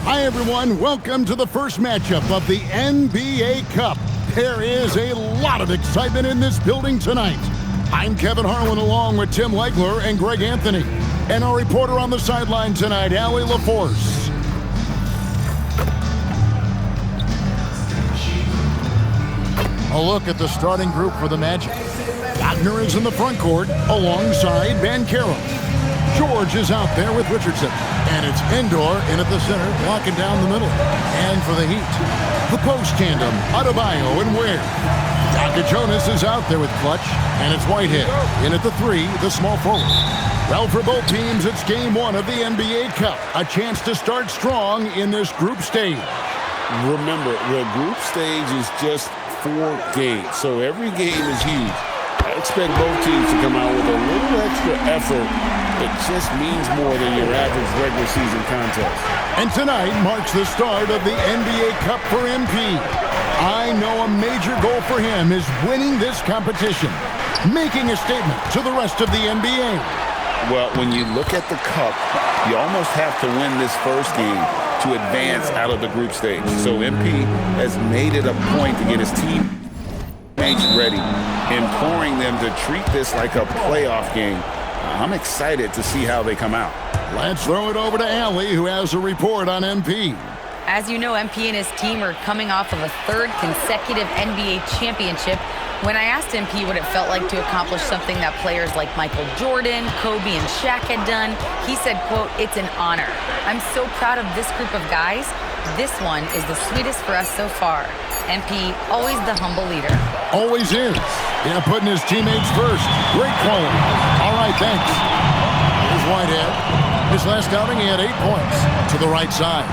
Hi, everyone. Welcome to the first matchup of the NBA Cup. There is a lot of excitement in this building tonight. I'm Kevin Harlan along with Tim Legler and Greg Anthony. And our reporter on the sideline tonight, Allie LaForce. A look at the starting group for the Magic. Wagner is in the front court alongside Banchero. George is out there with Richardson. And it's Endor in at the center, blocking down the middle. And for the Heat, the post tandem, Adebayo and Ware. Jonas is out there with Clutch, and it's Whitehead in at the 3, the small forward. Well, for both teams, it's game 1 of the NBA Cup. A chance to start strong in this group stage. Remember, the group stage is just 4 games, so every game is huge. I expect both teams to come out with a little extra effort. It just means more than your average regular season contest. And tonight marks the start of the NBA Cup for MP. I know a major goal for him is winning this competition, making a statement to the rest of the NBA. Well, when you look at the Cup, you almost have to win this first game to advance out of the group stage. So MP has made it a point to get his teammates ready, imploring them to treat this like a playoff game. I'm excited to see how they come out. Let's throw it over to Allie, who has a report on MP. As you know, MP and his team are coming off of a 3rd consecutive NBA championship. When I asked MP what it felt like to accomplish something that players like Michael Jordan, Kobe, and Shaq had done, he said, quote, "It's an honor. I'm so proud of this group of guys. This one is the sweetest for us so far." MP, always the humble leader. Always is. Yeah, putting his teammates first. Great quality. All right, thanks. Here's Whitehead. His last outing, he had 8 points. To the right side.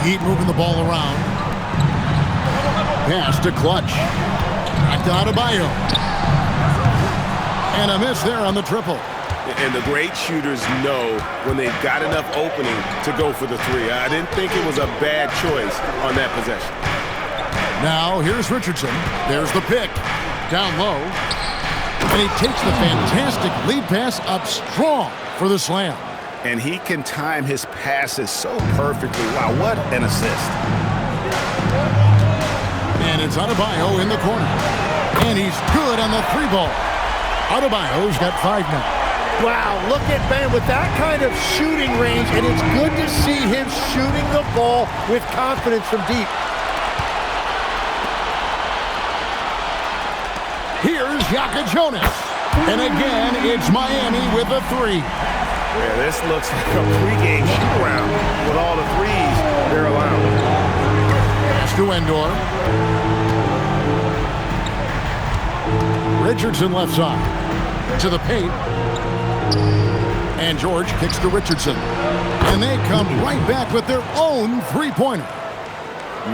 Heat moving the ball around. Pass to Clutch. Back to Adebayo. And a miss there on the triple. And the great shooters know when they've got enough opening to go for the 3. I didn't think it was a bad choice on that possession. Now, here's Richardson. There's the pick. Down low. And he takes the fantastic lead pass up strong for the slam. And he can time his passes so perfectly. Wow, what an assist. And it's Adebayo in the corner. And he's good on the 3 ball. Adebayo's got 5 now. Wow, look at Ben with that kind of shooting range, and it's good to see him shooting the ball with confidence from deep. Here's Jonas. And again, it's Miami with a 3. Yeah, this looks like a pregame shoot-around with all the 3s they're allowing. Pass to Endor. Richardson left side. To the paint. And George kicks to Richardson. And they come right back with their own 3-pointer.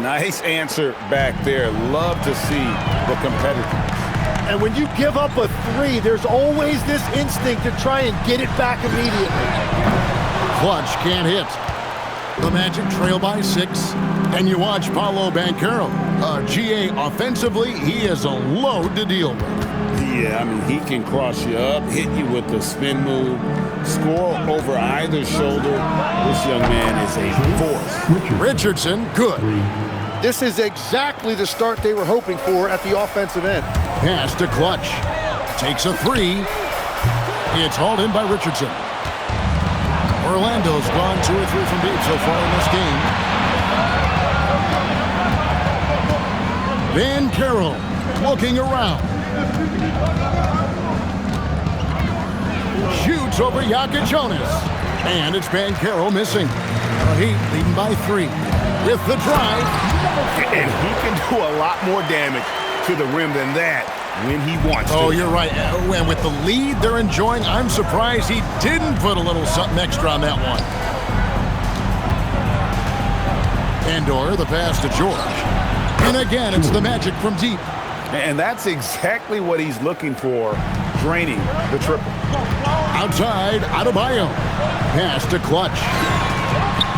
Nice answer back there. Love to see the competitiveness. And when you give up a 3, there's always this instinct to try and get it back immediately. Clutch can't hit. The Magic trail by 6. And you watch Paolo Banchero. GA offensively, he is a load to deal with. Yeah, I mean, he can cross you up, hit you with the spin move, score over either shoulder. This young man is a force. Richardson, good. This is exactly the start they were hoping for at the offensive end. Pass to Clutch. Takes a 3. It's hauled in by Richardson. Orlando's gone 2 or 3 from deep so far in this game. Banchero looking around. Shoots over Jonas. And it's Banchero missing. The Heat leading by 3. With the drive. And he can do a lot more damage to the rim than that when he wants to. Oh, you're right. And with the lead they're enjoying, I'm surprised he didn't put a little something extra on that one. Endor, the pass to George. And again, it's the Magic from deep. And that's exactly what he's looking for draining the triple. Outside, Adebayo. Pass to Clutch.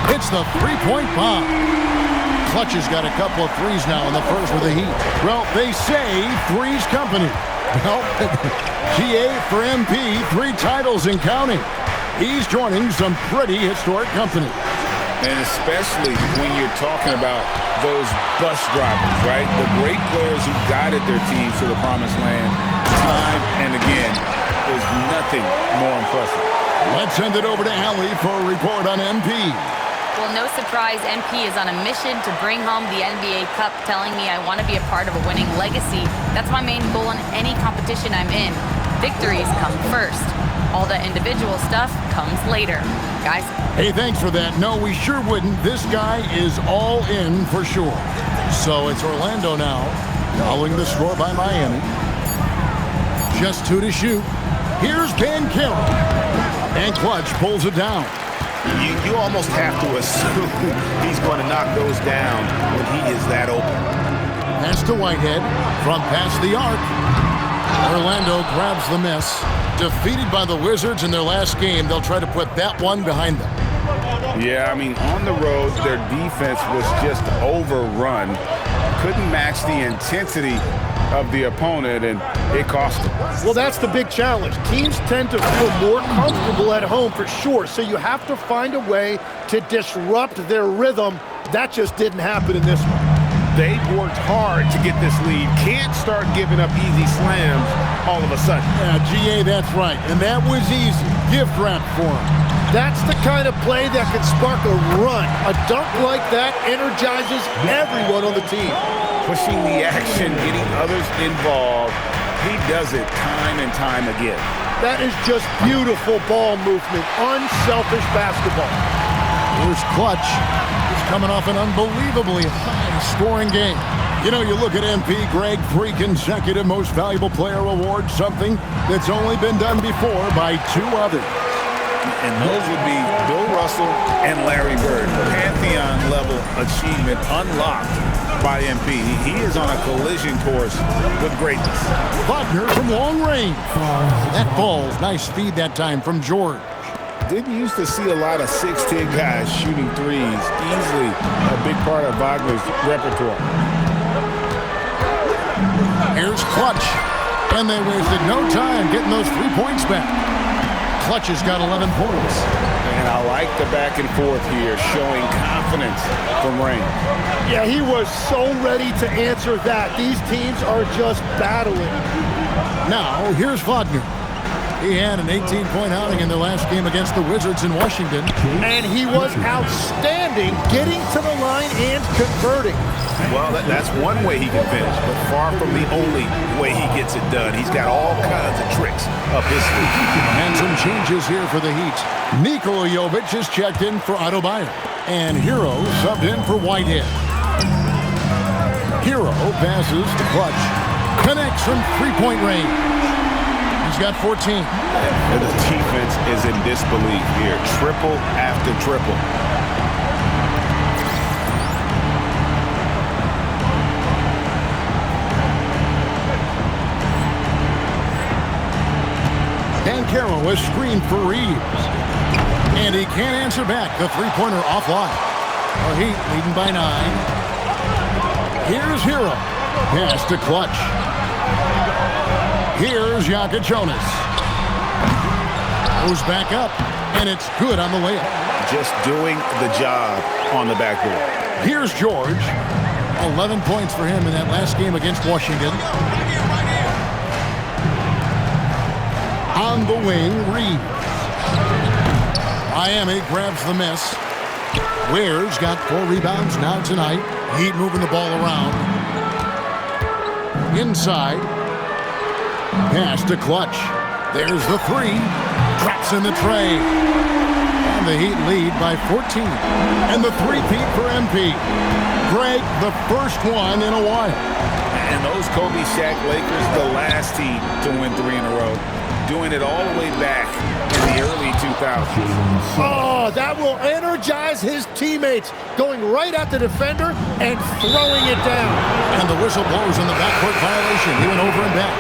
Hits the three-point bomb. Clutch has got a couple of threes now in the first with the Heat. Well, they say three's company. Well, GA for MP, 3 titles and counting. He's joining some pretty historic company. And especially when you're talking about those bus drivers, right? The great players who guided their teams to the promised land time and again. There's nothing more impressive. Let's send it over to Allie for a report on MP. Well, no surprise, MP is on a mission to bring home the NBA Cup, telling me I want to be a part of a winning legacy. That's my main goal in any competition I'm in. Victories come first. All the individual stuff comes later. Guys? Hey, thanks for that. No, we sure wouldn't. This guy is all in for sure. So it's Orlando now, following the score by Miami. Just 2 to shoot. Here's Banchero. And Clutch pulls it down. You almost have to assume he's going to knock those down when he is that open. Pass to Whitehead from past the arc. Orlando grabs the miss. Defeated by the Wizards in their last game, they'll try to put that one behind them. Yeah, I mean, on the road, their defense was just overrun. Couldn't match the intensity of the opponent, and it cost them. Well, that's the big challenge. Teams tend to feel more comfortable at home for sure, so you have to find a way to disrupt their rhythm. That just didn't happen in this one. They've worked hard to get this lead. Can't start giving up easy slams all of a sudden. Yeah, GA, that's right. And that was easy. Gift wrap for him. That's the kind of play that can spark a run. A dunk like that energizes everyone on the team. Pushing the action, getting others involved. He does it time and time again. That is just beautiful ball movement. Unselfish basketball. Here's Clutch. He's coming off an unbelievably high-scoring game. You know, you look at MP, Greg, 3 consecutive Most Valuable Player awards, something that's only been done before by 2 others. And those would be Bill Russell and Larry Bird. Pantheon-level achievement unlocked by MP. He is on a collision course with greatness. Wagner from long range. That falls. Nice feed that time from George. Didn't used to see a lot of 6'10" guys shooting threes. Easily a big part of Wagner's repertoire. Here's Clutch. And they wasted no time getting those 3 points back. Clutch has got 11 points. And I like the back and forth here, showing confidence from Rain. Yeah, he was so ready to answer that. These teams are just battling. Now, here's Wagner. He had an 18-point outing in their last game against the Wizards in Washington. And he was outstanding getting to the line and converting. Well, that's one way he can finish, but far from the only way he gets it done. He's got all kinds of tricks up his sleeve. And some changes here for the Heat. Nikola Jovic is checked in for Adebayo. And Hero subbed in for Whitehead. Hero passes to Clutch. Connects from 3-point range. He's got 14. And the defense is in disbelief here. Triple after triple. Banchero was screened for Reeves. And he can't answer back. The 3-pointer offline. The Heat leading by 9. Here's Hero. Pass to Clutch. Here's Jonas. Goes back up, and it's good on the layup. Just doing the job on the backboard. Here's George. 11 points for him in that last game against Washington. On the wing, Reeves. Miami grabs the miss. Ware's got 4 rebounds now tonight. Heat moving the ball around. Inside. Pass to Clutch. There's the 3. Drops in the tray. And the Heat lead by 14. And the 3-peat for MP. Greg, the first one in a while. And those Kobe Shaq Lakers, the last team to win 3 in a row. Doing it all the way back in the early 2000s. Oh, that will energize his teammates. Going right at the defender and throwing it down. And the whistle blows on the backcourt violation. He went over and back.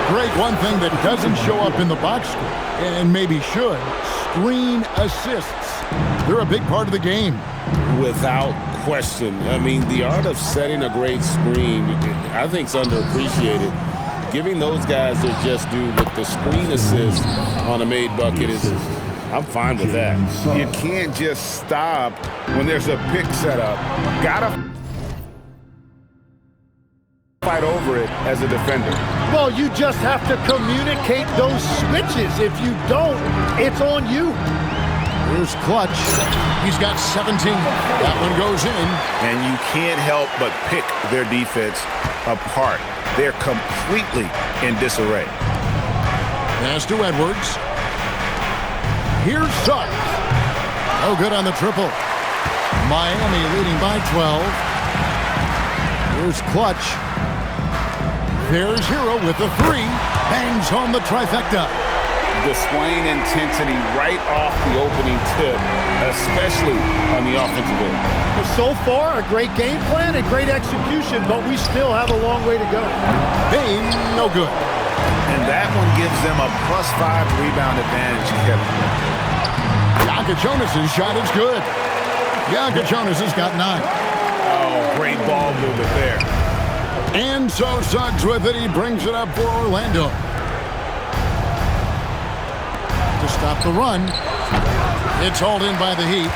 Greg, one thing that doesn't show up in the box score, and maybe should, screen assists. They're a big part of the game. Without question. I mean, the art of setting a great screen, I think, is underappreciated. Giving those guys their just due with the screen assist on a made bucket I'm fine with that. You can't just stop when there's a pick set up. Gotta fight over it as a defender. Well, you just have to communicate those switches. If you don't, it's on you. Here's Clutch. He's got 17. That one goes in. And you can't help but pick their defense apart. They're completely in disarray. Pass to Edwards. Here's Suggs. Oh, good on the triple. Miami leading by 12. Here's Clutch. There's Hero with the three. Bangs home the trifecta. Displaying intensity right off the opening tip, especially on the offensive end. So far, a great game plan and great execution, but we still have a long way to go. Bain, no good. And that one gives them a +5 rebound advantage, Kevin. Jonas' shot is good. Jonas has got 9. Oh, great ball movement there. And so Suggs with it. He brings it up for Orlando. To stop the run. It's hauled in by the Heat.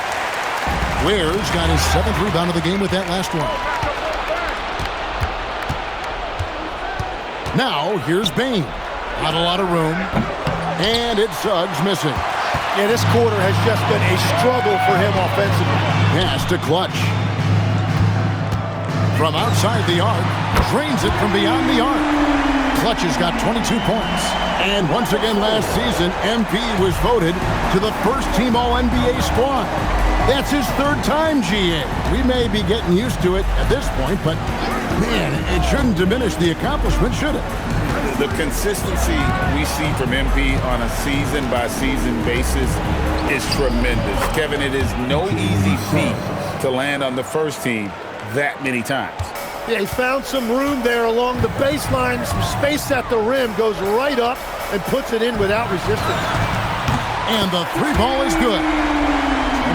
Ware's got his 7th rebound of the game with that last one. Now, here's Bain. Not a lot of room. And it's Suggs missing. Yeah, this quarter has just been a struggle for him offensively. Pass to Clutch. From outside the arc. Drains it from beyond the arc. Clutch has got 22 points. And once again last season, MP was voted to the first-team All-NBA squad. That's his 3rd time, GA. We may be getting used to it at this point, but, man, it shouldn't diminish the accomplishment, should it? The consistency we see from MP on a season-by-season basis is tremendous. Kevin, it is no easy feat to land on the first team that many times. Yeah, he found some room there along the baseline, some space at the rim, goes right up and puts it in without resistance. And the 3 ball is good.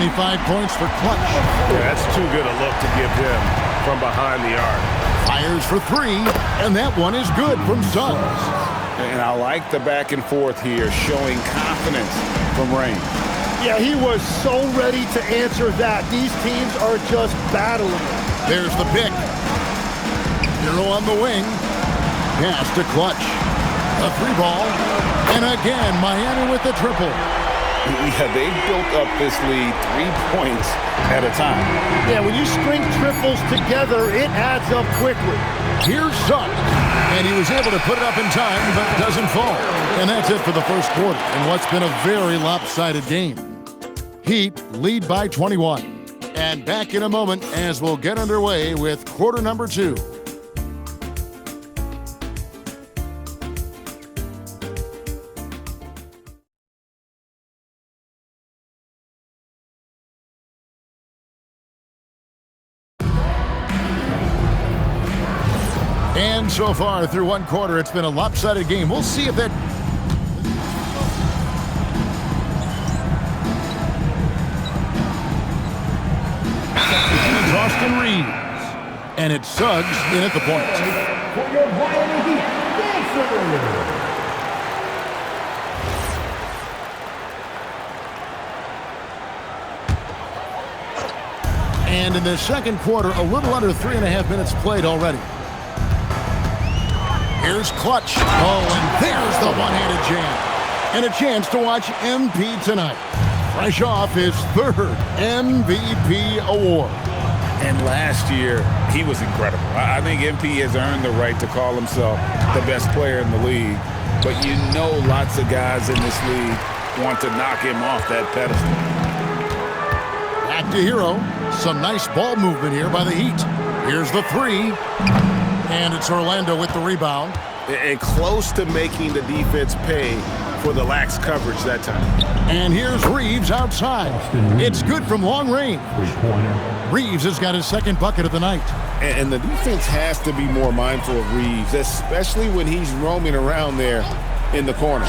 25 points for Clutch. Yeah, that's too good a look to give him from behind the arc. Fires for 3, and that one is good from Suggs. And I like the back and forth here, showing confidence from Rain. Yeah, he was so ready to answer that. These teams are just battling. There's the pick. Hero on the wing. Pass to Clutch. A 3 ball. And again, Miami with the triple. Yeah, they've built up this lead 3 points at a time. Yeah, when you string triples together, it adds up quickly. Here's Suggs. And he was able to put it up in time, but it doesn't fall. And that's it for the first quarter in what's been a very lopsided game. Heat lead by 21. And back in a moment as we'll get underway with quarter number 2. And so far through one quarter, it's been a lopsided game. We'll see if that... It's Austin Reeves. And it's Suggs in at the point. For your Miami Heat, Dancers. And in the second quarter, a little under 3.5 minutes played already. Here's Clutch. Oh, and there's the one-handed jam. And a chance to watch MP tonight. Fresh off his 3rd MVP award. And last year, he was incredible. I think MP has earned the right to call himself the best player in the league. But you know lots of guys in this league want to knock him off that pedestal. Back to Hero. Some nice ball movement here by the Heat. Here's the 3. And it's Orlando with the rebound. And close to making the defense pay for the lax coverage that time. And here's Reeves outside. It's good from long range. Reeves has got his second bucket of the night. And the defense has to be more mindful of Reeves, especially when he's roaming around there in the corner.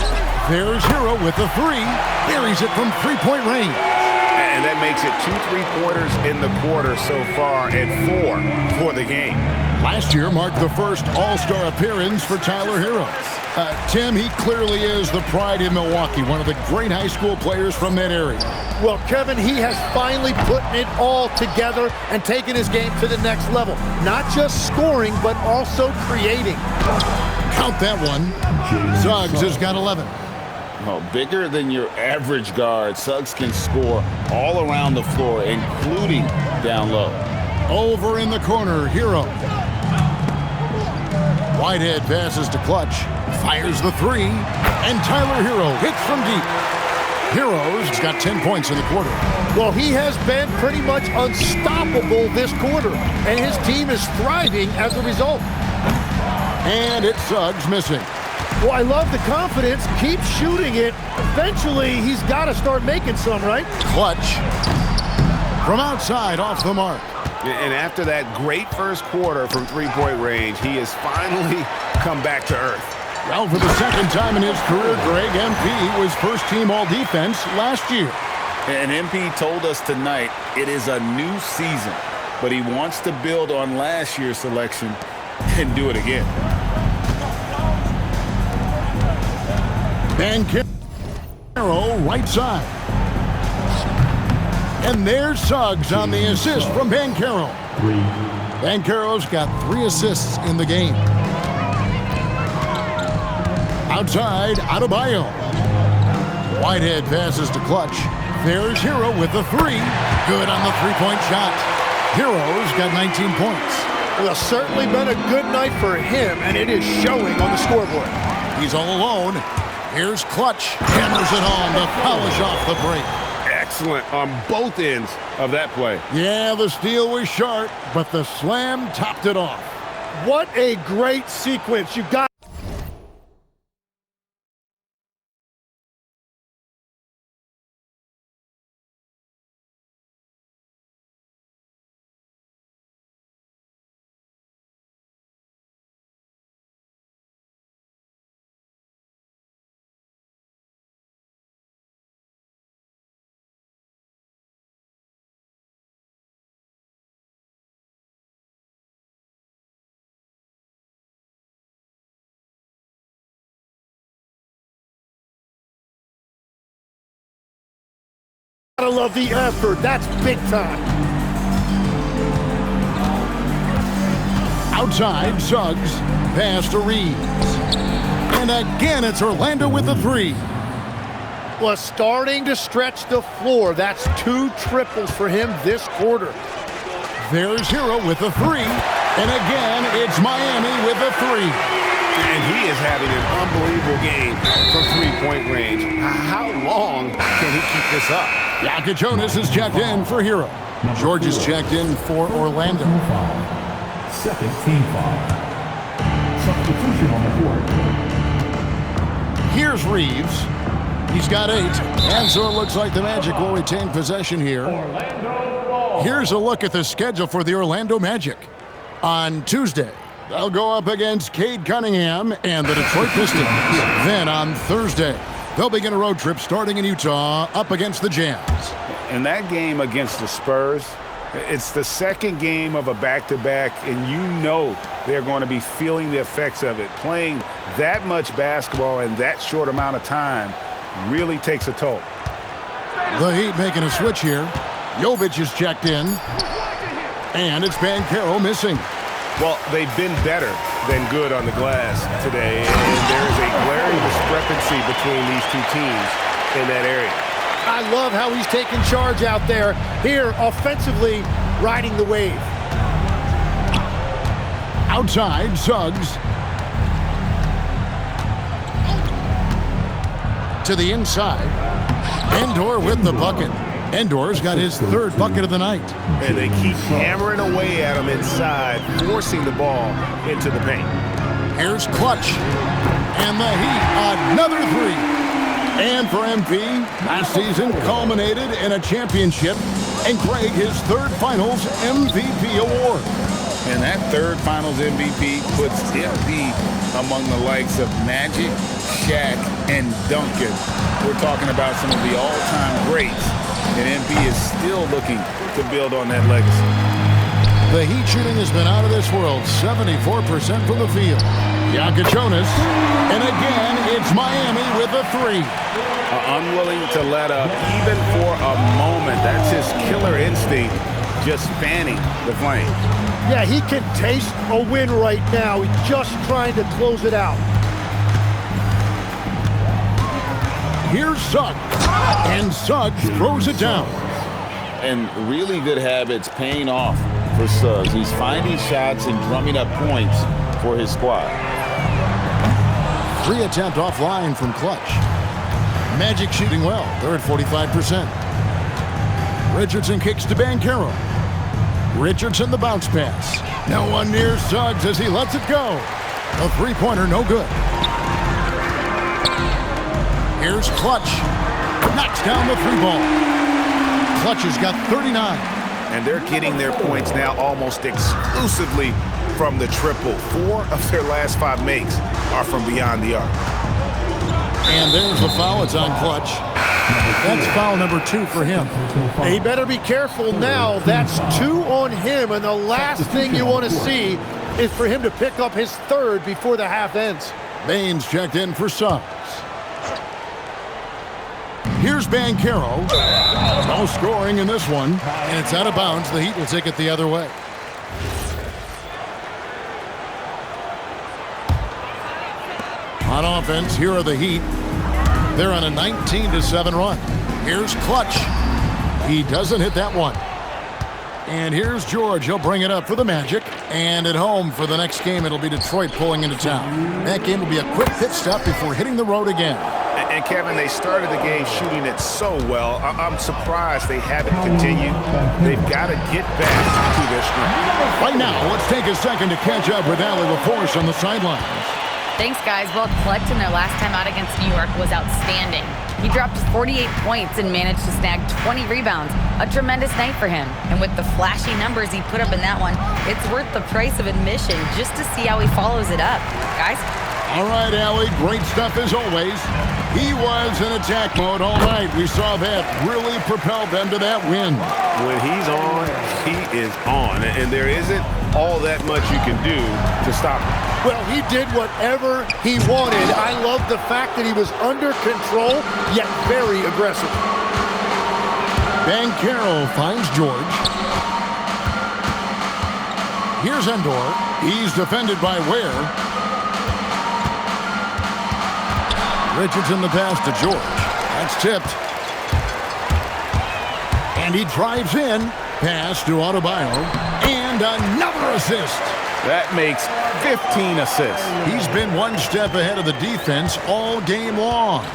There's Hero with the three. Buries it from three-point range. And that makes it 2 3-pointers in the quarter so far and 4 for the game. Last year marked the first All-Star appearance for Tyler Hero. Tim, he clearly is the pride in Milwaukee, one of the great high school players from that area. Well, Kevin, he has finally put it all together and taken his game to the next level. Not just scoring, but also creating. Count that one. Suggs has got 11. Oh, bigger than your average guard, Suggs can score all around the floor, including down low. Over in the corner, Hero. Whitehead passes to Clutch. Fires the three. And Tyler Hero hits from deep. Hero's got 10 points in the quarter. Well, he has been pretty much unstoppable this quarter, and his team is thriving as a result. And it's Suggs missing. Well, I love the confidence. Keep shooting it. Eventually, he's got to start making some, right? Clutch. From outside, off the mark. And after that great first quarter from three-point range, he has finally come back to earth. Well, for the second time in his career, Greg, MP was first-team all-defense last year. And MP told us tonight it is a new season, but he wants to build on last year's selection and do it again. Banchero, right side. And there's Suggs on the assist from Banchero. Banchero's got 3 assists in the game. Outside, Adebayo. Whitehead passes to Clutch. There's Hero with the three. Good on the three-point shot. Hero's got 19 points. Well, certainly been a good night for him, and it is showing on the scoreboard. He's all alone. Here's Clutch. Hammers it home to polish off the break. Excellent on both ends of that play. Yeah, the steal was sharp, but the slam topped it off. What a great sequence. You got I love the effort. That's big time. Outside, Suggs. Pass to Reeves. And again, it's Orlando with the three. Was starting to stretch the floor. That's 2 triples for him this quarter. There's Hero with the three. And again, it's Miami with the three. And he is having an unbelievable game from three-point range. How long can he keep this up? Jonas is checked in for Hero. George is checked in for Orlando. Second team foul. Substitution on the court. Here's Reeves. He's got 8. And so it looks like the Magic will retain possession here. Here's a look at the schedule for the Orlando Magic. On Tuesday, they'll go up against Cade Cunningham and the Detroit Pistons. Then on Thursday, they'll begin a road trip starting in Utah up against the Jazz. And that game against the Spurs, it's the second game of a back-to-back, and you know they're going to be feeling the effects of it. Playing that much basketball in that short amount of time really takes a toll. The Heat making a switch here. Jovic is checked in. And it's Banchero missing. Well, they've been better than good on the glass today, and there is a glaring discrepancy between these two teams in that area. I love how he's taking charge out there. Here, offensively, riding the wave. Outside, Suggs. To the inside. Endor with the bucket. Endor's got his 3rd bucket of the night. And they keep hammering away at him inside, forcing the ball into the paint. Here's Clutch. And the Heat, another 3. And for MP, last season culminated in a championship and Greg his third Finals MVP award. And that third Finals MVP puts MP among the likes of Magic, Shaq, and Duncan. We're talking about some of the all-time greats, and MP is still looking to build on that legacy. The Heat shooting has been out of this world, 74% from the field. Jonas, and again, it's Miami with a three. Unwilling to let up, even for a moment. That's his killer instinct, just fanning the flame. Yeah, he can taste a win right now. He's just trying to close it out. Here's Suggs, and Suggs throws it down. And really good habits paying off for Suggs. He's finding shots and drumming up points for his squad. 3 attempt offline from Clutch. Magic shooting well. They're at 45%. Richardson kicks to Banchero. Richardson the bounce pass. No one near Suggs as he lets it go. A three-pointer no good. Here's Clutch. Knocks down the three ball. Clutch has got 39. And they're getting their points now almost exclusively from the triple. 4 of their last 5 makes are from beyond the arc. And there's the foul. It's on Clutch. That's foul number 2 for him. He better be careful now. That's 2 on him, and the last thing you want to see is for him to pick up his 3rd before the half ends. Baines checked in for Suggs. Here's Banchero. No scoring in this one, and it's out of bounds. The Heat will take it the other way. On offense, here are the Heat. They're on a 19-7 run. Here's Clutch. He doesn't hit that one. And here's George. He'll bring it up for the Magic. And at home for the next game, it'll be Detroit pulling into town. That game will be a quick pit stop before hitting the road again. And Kevin, they started the game shooting it so well. I'm surprised they haven't continued. They've got to get back to their strength. Right now, let's take a second to catch up with Allie LaForce on the sidelines. Thanks, guys. Well, Clutch in their last time out against New York was outstanding. He dropped 48 points and managed to snag 20 rebounds. A tremendous night for him. And with the flashy numbers he put up in that one, it's worth the price of admission just to see how he follows it up. Guys? All right, Allie, great stuff as always. He was in attack mode all night. We saw that really propelled them to that win. When he's on, he is on. And there isn't all that much you can do to stop him. Well, he did whatever he wanted. I love the fact that he was under control, yet very aggressive. Banchero finds George. Here's Endor. He's defended by Ware. Richardson the pass to George. That's tipped. And he drives in. Pass to Adebayo. And another assist. That makes 15 assists. He's been one step ahead of the defense all game long.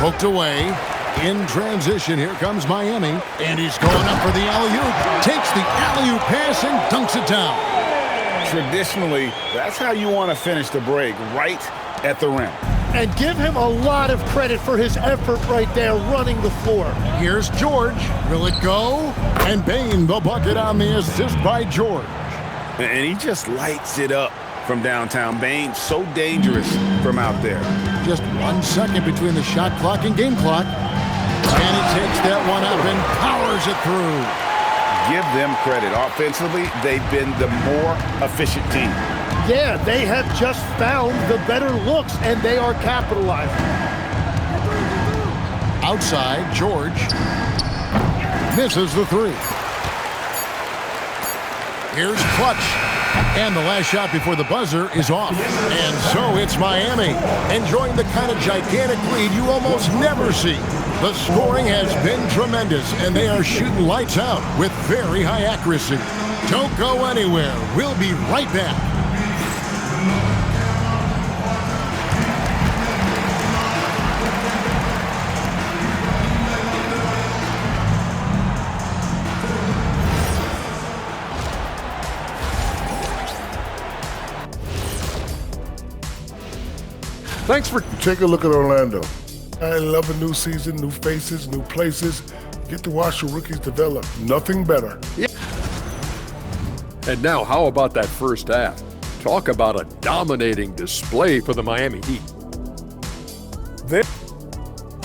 Poked away. In transition, here comes Miami. And he's going up for the alley-oop. Takes the alley-oop pass and dunks it down. Traditionally, that's how you want to finish the break, right at the rim. And give him a lot of credit for his effort right there running the floor. Here's George. Will it go? And Bane the bucket on the assist by George. And he just lights it up from downtown. Bane, so dangerous from out there. Just 1 second between the shot clock and game clock. And he takes that one up and powers it through. Give them credit. Offensively, they've been the more efficient team. Yeah, they have just found the better looks, and they are capitalizing. Outside, George misses the three. Here's Clutch. And the last shot before the buzzer is off. And so it's Miami, enjoying the kind of gigantic lead you almost never see. The scoring has been tremendous, and they are shooting lights out with very high accuracy. Don't go anywhere. We'll be right back. Thanks for taking a look at Orlando. I love a new season, new faces, new places. Get to watch the rookies develop. Nothing better. And now, how about that first half? Talk about a dominating display for the Miami Heat.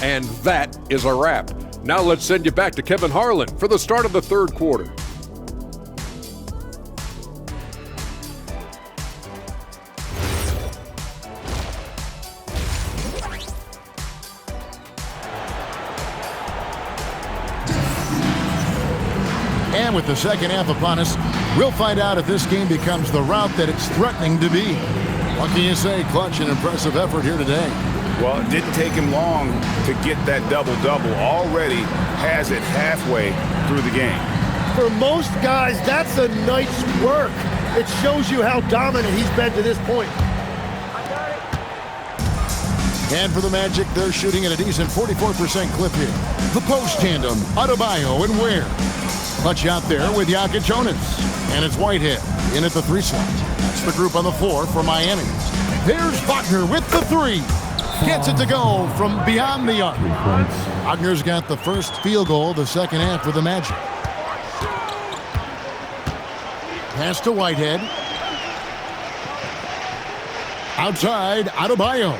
And that is a wrap. Now let's send you back to Kevin Harlan for the start of the third quarter. And with the second half upon us, we'll find out if this game becomes the route that it's threatening to be. What can you say? Clutch and impressive effort here today. Well, it didn't take him long to get that double-double. Already has it halfway through the game. For most guys, that's a night's work. It shows you how dominant he's been to this point. And for the Magic, they're shooting at a decent 44% clip here. The post tandem, Adebayo and Ware. Clutch out there with Jokic Jonas. And it's Whitehead in at the 3 slot. That's the group on the floor for Miami. There's Wagner with the 3. Gets it to go from beyond the arc. Wagner's got the first field goal of the second half for the Magic. Pass to Whitehead. Outside, Adebayo.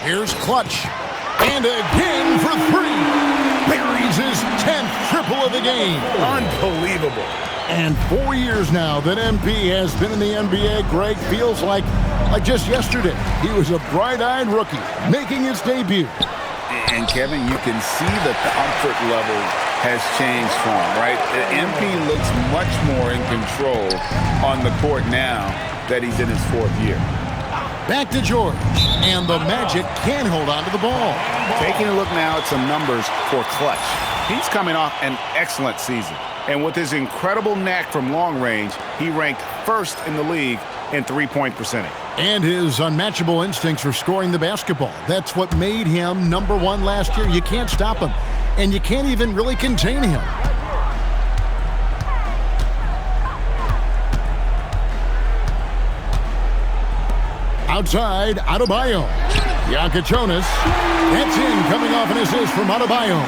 Here's Clutch. And again for 3. Buries his 10th triple of the game. Unbelievable. And 4 years now that MP has been in the NBA, Greg, feels like just yesterday. He was a bright-eyed rookie making his debut. And Kevin, you can see the comfort level has changed for him, right? MP looks much more in control on the court now that he's in his 4th year. Back to George, and the Magic can hold on to the ball. Taking a look now at some numbers for Clutch. He's coming off an excellent season. And with his incredible knack from long range, he ranked 1st in the league in three-point percentage. And his unmatchable instincts for scoring the basketball. That's what made him #1 last year. You can't stop him, and you can't even really contain him. Outside, Adebayo. Jokic Jonas. That's in, coming off an assist from Adebayo.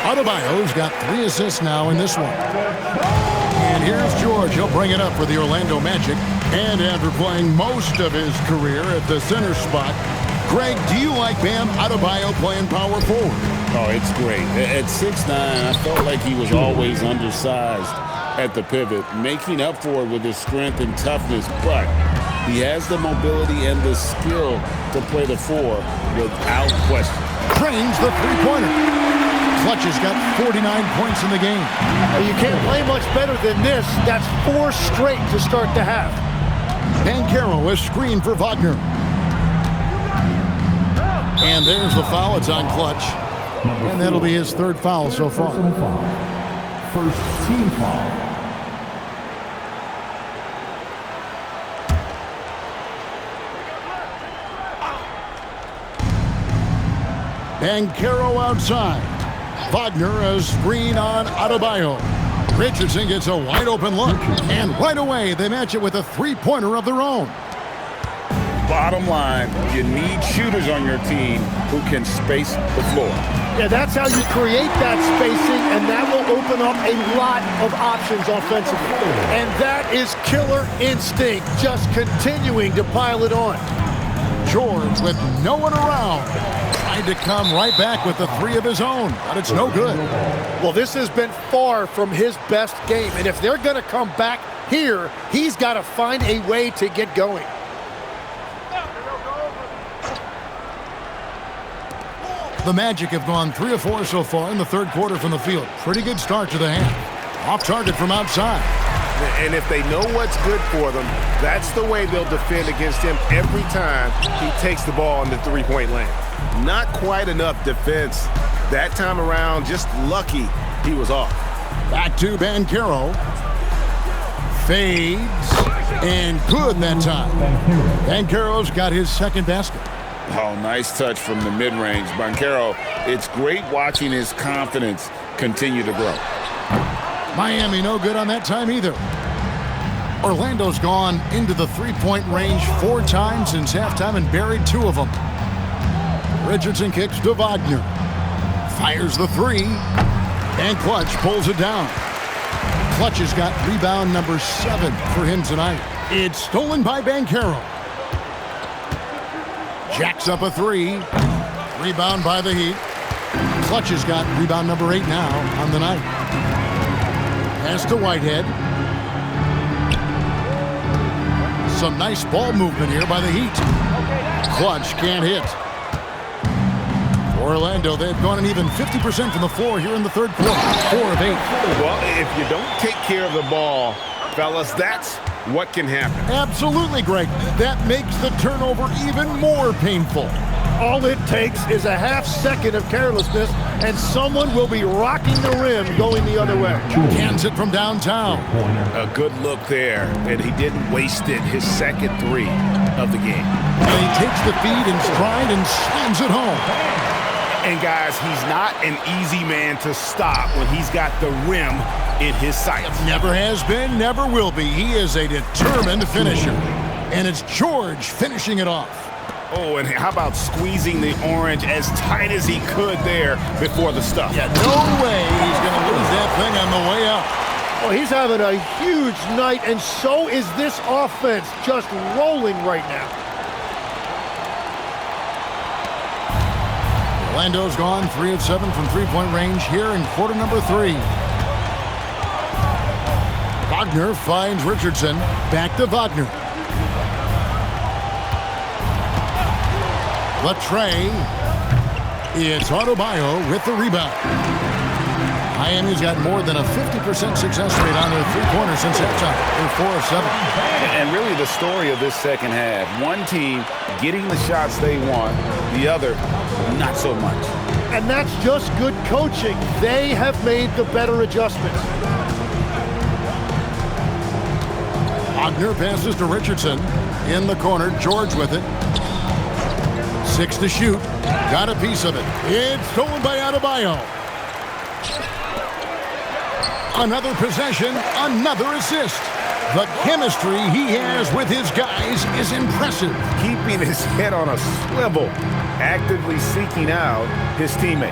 Adebayo's got 3 assists now in this one. And here's George. He'll bring it up for the Orlando Magic. And after playing most of his career at the center spot, Greg, do you like Bam Adebayo playing power forward? Oh, it's great. At 6'9", I felt like he was always undersized at the pivot, making up for it with his strength and toughness, but he has the mobility and the skill to play the 4 without question. Trains the three-pointer. Clutch has got 49 points in the game. You can't play much better than this. That's 4 straight to start the half. Banchero is screened for Wagner. And there's the foul. It's on Clutch. And that'll be his 3rd foul so far. First team foul. Banchero outside. Wagner a screen on Adebayo. Richardson gets a wide open look. And right away, they match it with a 3-pointer of their own. Bottom line, you need shooters on your team who can space the floor. Yeah, that's how you create that spacing, and that will open up a lot of options offensively. And that is killer instinct, just continuing to pile it on. George with no one around. Tried to come right back with the 3 of his own, but it's no good. Well, this has been far from his best game, and if they're going to come back here, he's got to find a way to get going. The Magic have gone 3 of 4 so far in the 3rd quarter from the field. Pretty good start to the half. Off target from outside. And if they know what's good for them, that's the way they'll defend against him every time he takes the ball in the three-point lane. Not quite enough defense that time around. Just lucky he was off. Back to Banchero. Fades. And good that time. Banchero's got his 2nd basket. Oh, nice touch from the mid-range. Banchero, it's great watching his confidence continue to grow. Miami no good on that time either. Orlando's gone into the 3-point range 4 times since halftime and buried 2 of them. Richardson kicks to Wagner. Fires the three. And Clutch pulls it down. Clutch has got rebound number 7 for him tonight. It's stolen by Banchero. Jacks up a three. Rebound by the Heat. Clutch has got rebound number 8 now on the night. Pass to Whitehead. Some nice ball movement here by the Heat. Clutch can't hit. Orlando, they've gone an even 50% from the floor here in the third quarter. 4 of 8. Well, if you don't take care of the ball, fellas, that's what can happen. Absolutely, Greg. That makes the turnover even more painful. All it takes is a half second of carelessness, and someone will be rocking the rim going the other way. Cans it from downtown. A good look there, and he didn't waste it. His second 3 of the game. And he takes the feed in stride and slams it home. And guys, he's not an easy man to stop when he's got the rim in his sights. Never has been, never will be. He is a determined finisher. And it's George finishing it off. Oh, and how about squeezing the orange as tight as he could there before the stuff? Yeah, no way he's going to lose that thing on the way up. Well, he's having a huge night, and so is this offense, just rolling right now. Orlando's gone 3 of 7 from three-point range here in quarter number 3. Wagner finds Richardson. Back to Wagner. Latrey. It's Adebayo with the rebound. Miami's got more than a 50% success rate on their three-pointers since halftime. They're 4 of 7. And really the story of this second half, one team getting the shots they want, the other not so much. And that's just good coaching. They have made the better adjustments. Wagner passes to Richardson. In the corner, George with it. 6 to shoot. Got a piece of it. It's stolen by Adebayo. Another possession, another assist. The chemistry he has with his guys is impressive. Keeping his head on a swivel, actively seeking out his teammate.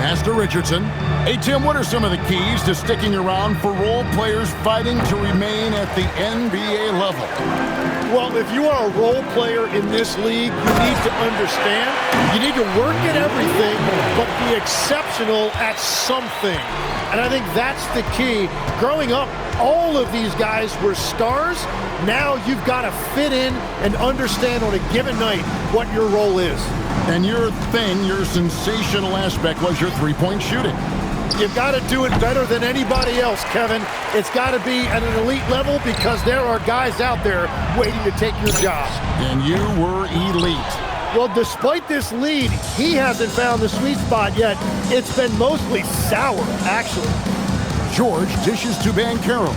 Pass to Richardson. Hey, Tim, what are some of the keys to sticking around for role players fighting to remain at the NBA level? Well, if you are a role player in this league, you need to understand, you need to work at everything, but be exceptional at something. And I think that's the key. Growing up, all of these guys were stars. Now you've got to fit in and understand on a given night what your role is. And your thing, your sensational aspect was your three-point shooting. You've got to do it better than anybody else, Kevin. It's got to be at an elite level because there are guys out there waiting to take your job. And you were elite. Well, despite this lead, he hasn't found the sweet spot yet. It's been mostly sour, actually. George dishes to Banchero.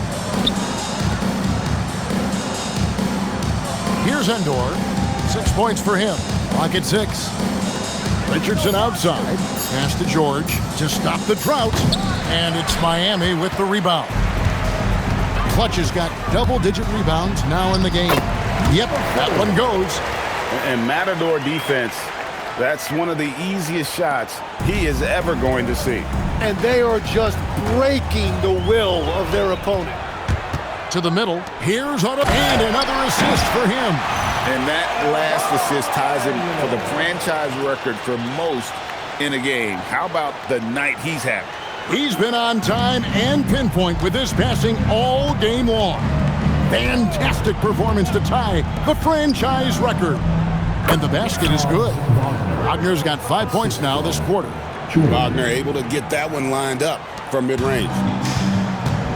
Here's Endor. 6 points for him. Clock at 6. Richardson outside. Pass to George to stop the drought. And it's Miami with the rebound. Clutch has got double-digit rebounds now in the game. Yep, that one goes. And Matador defense, that's one of the easiest shots he is ever going to see. And they are just breaking the will of their opponent. To the middle. Here's Adebayo. And another assist for him. And that last assist ties him for the franchise record for most in a game. How about the night he's having? He's been on time and pinpoint with his passing all game long. Fantastic performance to tie the franchise record. And the basket is good. Wagner's got 5 points now this quarter. Wagner able to get that one lined up from mid-range.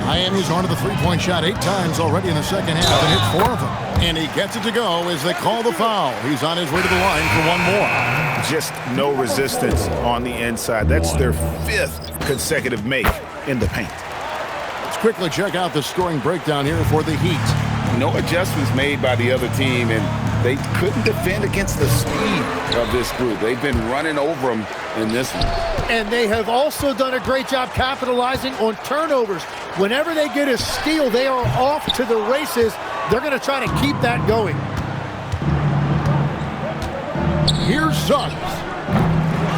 Miami's on to the three-point shot 8 times already in the second half and hit 4 of them. And he gets it to go as they call the foul. He's on his way to the line for one more. Just no resistance on the inside. That's their 5th consecutive make in the paint. Let's quickly check out the scoring breakdown here for the Heat. No adjustments made by the other team, and they couldn't defend against the speed of this group. They've been running over them in this one. And they have also done a great job capitalizing on turnovers. Whenever they get a steal, they are off to the races. They're going to try to keep that going. Here's Suggs.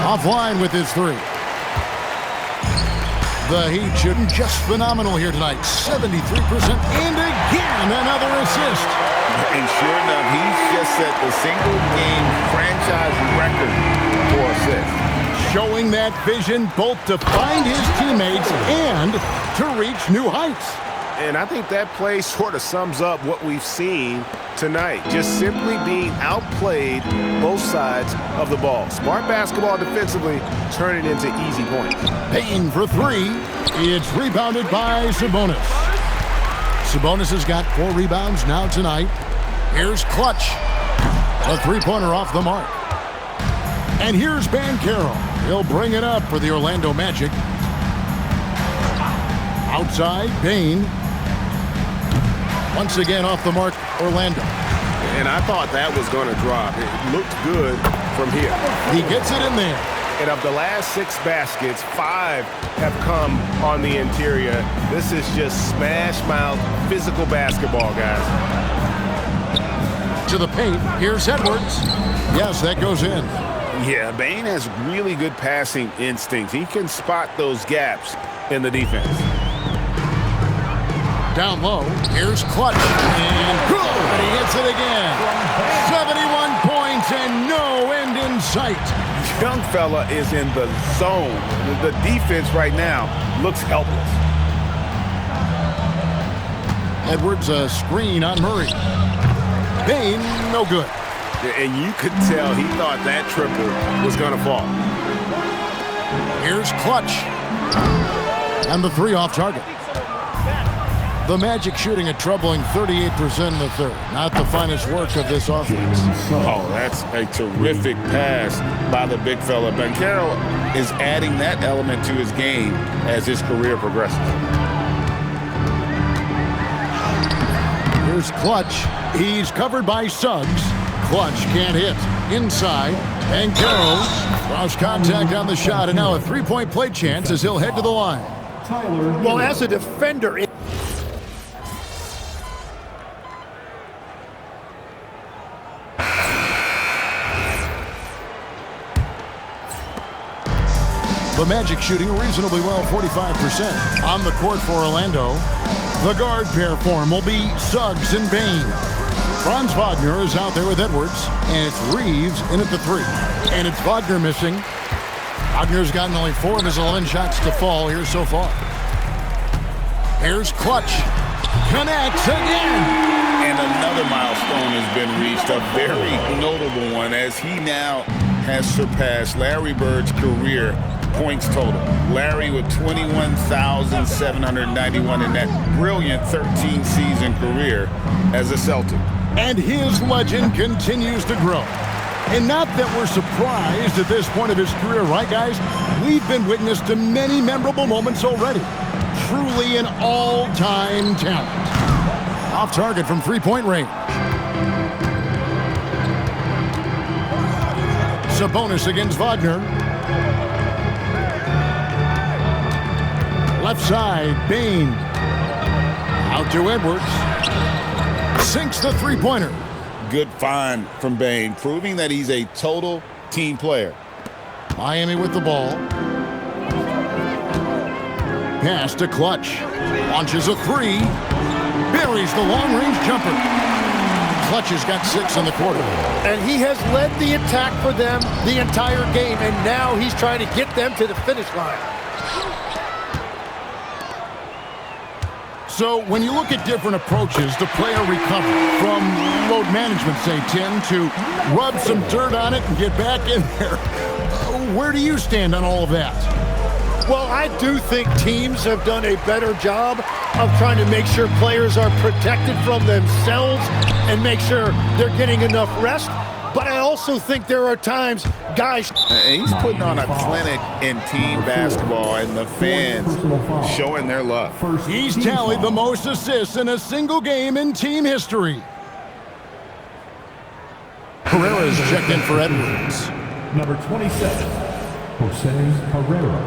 Offline with his three. The Heat shooting just phenomenal here tonight. 73%. And again, another assist. And sure enough, he's just set the single-game franchise record for assists. Showing that vision both to find his teammates and to reach new heights. And I think that play sort of sums up what we've seen tonight. Just simply being outplayed both sides of the ball. Smart basketball defensively, turning into easy points. Payne for three. It's rebounded by Sabonis. Sabonis has got 4 rebounds now tonight. Here's Clutch. A three-pointer off the mark. And here's Banchero. He'll bring it up for the Orlando Magic. Outside, Payne. Once again off the mark, Orlando. And I thought that was going to drop. It looked good from here. He gets it in there. And of the last 6 baskets, 5 have come on the interior. This is just smash mouth physical basketball, guys. To the paint. Here's Edwards. Yes, that goes in. Yeah, Bane has really good passing instincts. He can spot those gaps in the defense. Down low, here's Clutch, and good! He hits it again. 71 points and no end in sight. Young fella is in the zone. The defense right now looks helpless. Edwards, a screen on Murray. Payne, no good. And you could tell he thought that triple was going to fall. Here's Clutch. And the three off target. The Magic shooting a troubling 38% in the third. Not the finest work of this offense. Oh, that's a terrific pass by the big fella. Banchero is adding that element to his game as his career progresses. Here's Clutch. He's covered by Suggs. Clutch can't hit. Inside. Banchero. Cross contact on the shot, and now a three-point play chance as he'll head to the line. Well, as a defender... The Magic shooting reasonably well, 45%. On the court for Orlando, the guard pair form will be Suggs and Bane. Franz Wagner is out there with Edwards, and it's Reeves in at the 3. And it's Wagner missing. Wagner's gotten only 4 of his 11 shots to fall here so far. Here's Clutch. Connects again. And another milestone has been reached, a very notable one, as he now has surpassed Larry Bird's career points total. Larry with 21,791 in that brilliant 13-season career as a Celtic. And his legend continues to grow. And not that we're surprised at this point of his career, right, guys? We've been witness to many memorable moments already. Truly an all-time talent. Off target from three-point range. Sabonis against Wagner. Left side, Bane. Out to Edwards. Sinks the three-pointer. Good find from Bane, proving that he's a total team player. Miami with the ball. Pass to Clutch. Launches a 3. Buries the long-range jumper. Clutch has got 6 in the quarter. And he has led the attack for them the entire game, and now he's trying to get them to the finish line. So when you look at different approaches to player recovery, from load management, say, Tim, to rub some dirt on it and get back in there, where do you stand on all of that? Well, I do think teams have done a better job of trying to make sure players are protected from themselves and make sure they're getting enough rest. But I also think there are times guys... He's putting on a clinic in team basketball, and the fans showing their love. He's tallied the most assists in a single game in team history. Herrera's checked in for Edwards. Number 27, Jose Herrera.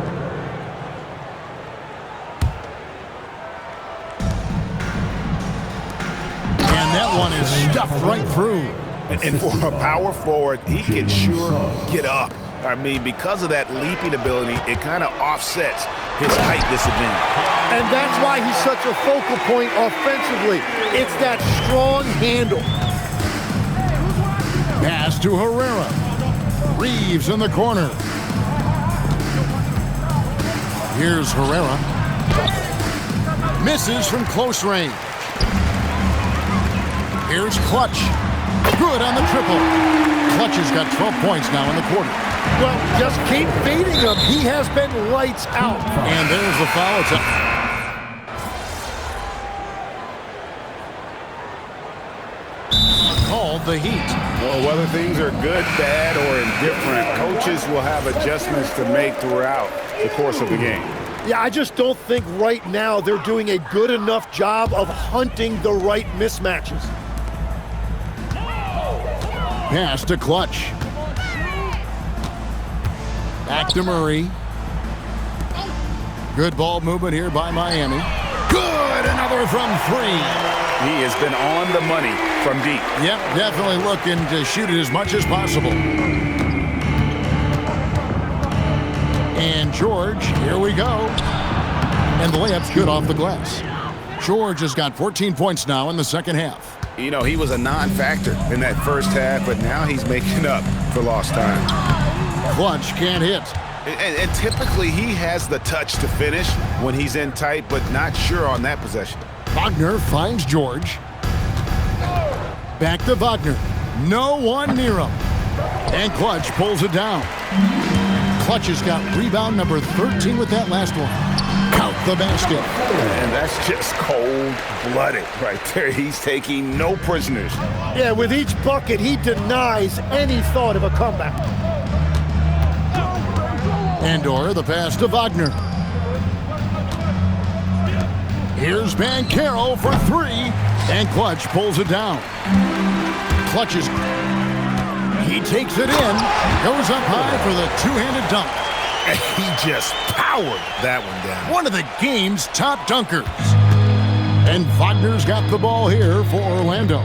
And that one is stuffed right through. And for a power forward, he can sure get up. I mean, because of that leaping ability, it kind of offsets his height disadvantage. And that's why he's such a focal point offensively. It's that strong handle. Pass to Herrera. Reeves in the corner. Here's Herrera. Misses from close range. Here's Clutch. Good on the triple. Clutch has got 12 points now in the quarter. Well, just keep feeding him. He has been lights out. And there's the foul. It's up. Called the Heat. Well, whether things are good, bad, or indifferent, coaches will have adjustments to make throughout the course of the game. Yeah, I just don't think right now they're doing a good enough job of hunting the right mismatches. Pass to Clutch. Back to Murray. Good ball movement here by Miami. Good! Another from three. He has been on the money from deep. Yep, definitely looking to shoot it as much as possible. And George, here we go. And the layup's good off the glass. George has got 14 points now in the second half. You know, he was a non-factor in that first half, but now he's making up for lost time. Clutch can't hit. And typically he has the touch to finish when he's in tight, but not sure on that possession. Wagner finds George. Back to Wagner. No one near him. And Clutch pulls it down. Clutch has got rebound number 13 with that last one. Count the basket. And that's just cold-blooded right there. He's taking no prisoners. Yeah, with each bucket, he denies any thought of a comeback. Andor, the pass to Wagner. Here's Banchero for three, and Clutch pulls it down. Clutch is... He takes it in, goes up high for the two-handed dunk. And he just powered that one down. One of the game's top dunkers. And Wagner's got the ball here for Orlando.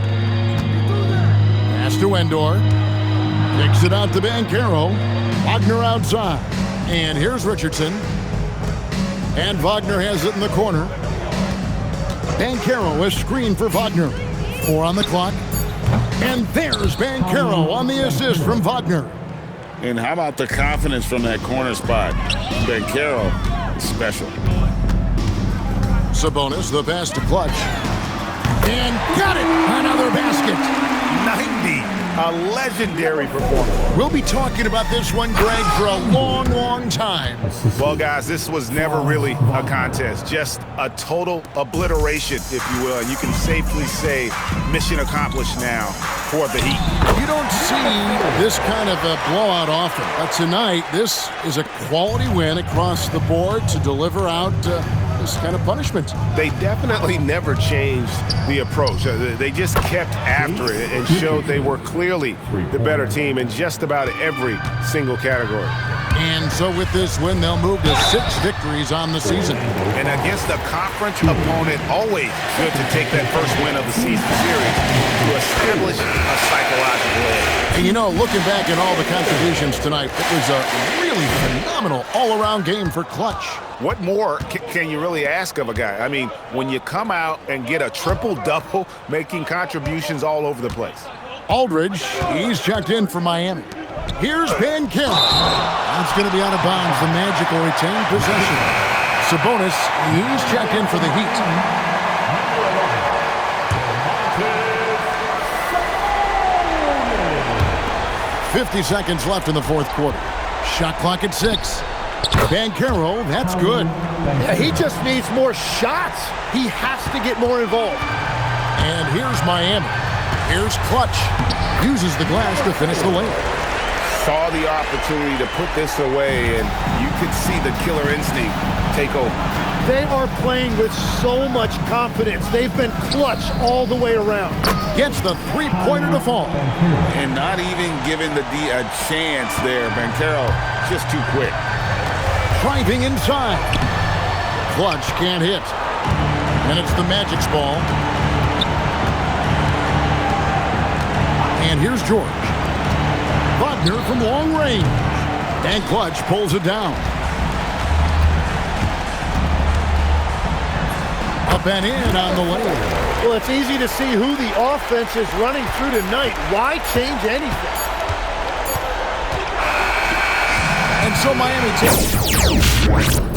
Pass to Endor. Kicks it out to Banchero. Wagner outside. And here's Richardson. And Wagner has it in the corner. Banchero is screened for Wagner. 4 on the clock. And there's Banchero on the assist from Wagner. And how about the confidence from that corner spot? Banchero is special. Sabonis, the pass to Clutch. And got it! Another basket. 90. A legendary performance. We'll be talking about this one, Greg, for a long, long time. Well, guys, this was never really a contest. Just a total obliteration, if you will. And you can safely say mission accomplished now for the Heat. You don't see this kind of a blowout often. But tonight, this is a quality win across the board to deliver out this kind of punishment. They definitely never changed the approach. They just kept after it and showed they were clearly the better team in just about every single category. And so with this win, they'll move to 6 victories on the season. And against a conference opponent, always good to take that first win of the season series to establish a psychological edge. And you know, looking back at all the contributions tonight, it was a really phenomenal all-around game for Clutch. What more can you really ask of a guy? I mean, when you come out and get a triple-double, making contributions all over the place. Aldridge, he's checked in for Miami. Here's Banchero. That's going to be out of bounds. The Magic will retain possession. Sabonis, he's checked in for the Heat. .50 seconds left in the fourth quarter. Shot clock at 6. Banchero, that's good. Yeah, he just needs more shots. He has to get more involved. And here's Miami. Here's Clutch. Uses the glass to finish the lane. Saw the opportunity to put this away, and you could see the killer instinct take over. They are playing with so much confidence. They've been clutch all the way around. Gets the three-pointer to fall. And not even giving the D a chance there. Banchero just too quick. Driving inside. Clutch can't hit. And it's the Magic's ball. And here's George. Wagner from long range. And Clutch pulls it down. Up and in on the lane. Well, it's easy to see who the offense is running through tonight. Why change anything? And so Miami takes.